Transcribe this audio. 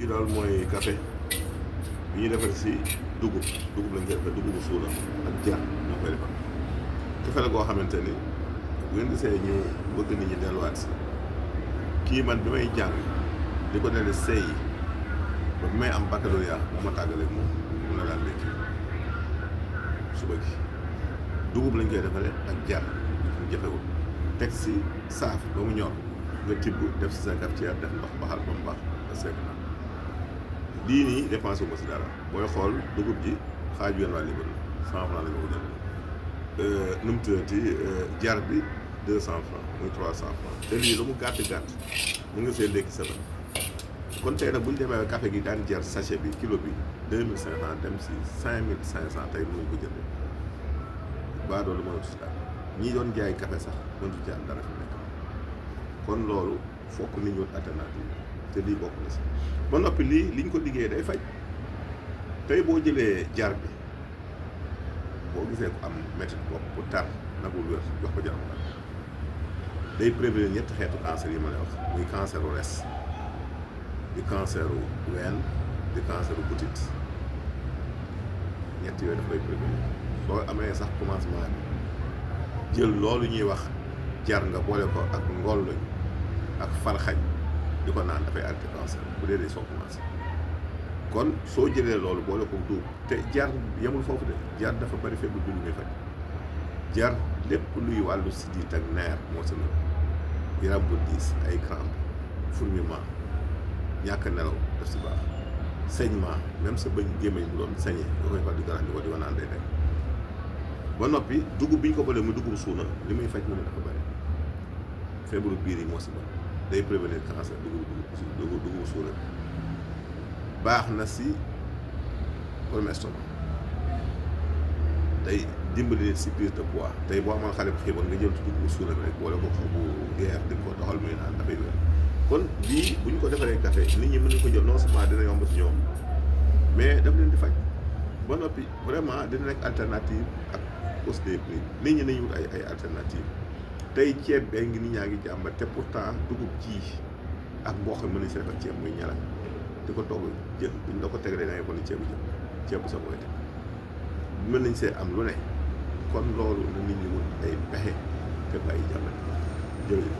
gi daal mooy café bi ñuy defar si dugub lañ koy defar dugubu suuna ak jar ñoo koy defar café la goo xamante ni bu ngeen gisee ñu bëgg nit ñi delluwaat si kii man bi may jàng di ko dale sey ba bi may am baccalauréat bu ma tàggaleeg moom mun na daan léegi suba gi dugub lañ koy defaree ak jar ñu jafewul teg si saaf ba mu ñor nga tibb def si sa cafetière def ndox baxal ba mu baax nga segg na lii nii dépensé wu ma si dara booy xool dugub ji xaaj yoon waa libre 100 francs la nga ko jënd nu mu tuddati jar bi 200 francs muy 300 francs te lii lu mu gàtt mu nga see léegi semaine kon tey nag bu ñu demee café gi daan jar sachet bi kilo bi 2500 dem si 5500 tey mënuñ ko jëndee baa doolu mënatu si dara ñii doon jaay café sax mënatu ci am dara fi nekk kon loolu fokk nit ñu alternative te lii bokk na si ba noppi lii liñ ko liggéey day faj tey boo jëlee jar bi boo gisee ko am métti bopp bu tar nagul wér jox ko jar nag day prévenir ñetti xeetu cancer yi ma lay wax muy canceru res di canceru ween di canceru butit ñett yooyu daf koy prévenir soo amee sax commencement bi jël loolu ñuy wax jar nga boole ko ak ngolluñ ak farxañ di ko naan dafay arrêté cancer bu dee day soo commencé kon soo jëlee loolu boole ko duub te jar yemul foofu de jar dafa bari feebar bi lu muy faj jar lépp luy wàllu sidit ak neer moo si mel yaram bu diis ay crampe fourmillement ñàkk nelaw daf si baax saignement même sa bëñ gémmiñ bu doon sañee nga koy far di garaan di ko naan day nekk ba noppi dugub bi ñu ko boolee muy dugub suuna li muy faj mu ne dafa bari feebaru biir yi moo si bari day prévenir cancer dugub suuna baax na si problème estomac day dimbali si prise de poids tey boo amoon xale bu xiiboon nga jël ci dugub suuna bi rek boole ko xobu geer di ko doxal muy naan dafay wér kon lii bu ñu ko defaree café nit ñi mën nañu ko jël non seulement dina yomb si ñoom mais daf leen di faj ba noppi vraiment dina nekk alternative ak hausse des prix nit ñi nañu wut ay alternative tey ceeb bee ngi nit ñaa ngi jàmbat te pourtant dugub ji ak mboq mën nañu si defar ceeb muy ñalañ di ko togg jën buñ la ko tegalee da ngay ko ni ceebu jën ceebu sa boy te mën nañ see am lu ne kon loolu na nit ñi wut ay pexe te bàyyi jàmbat jërëjëf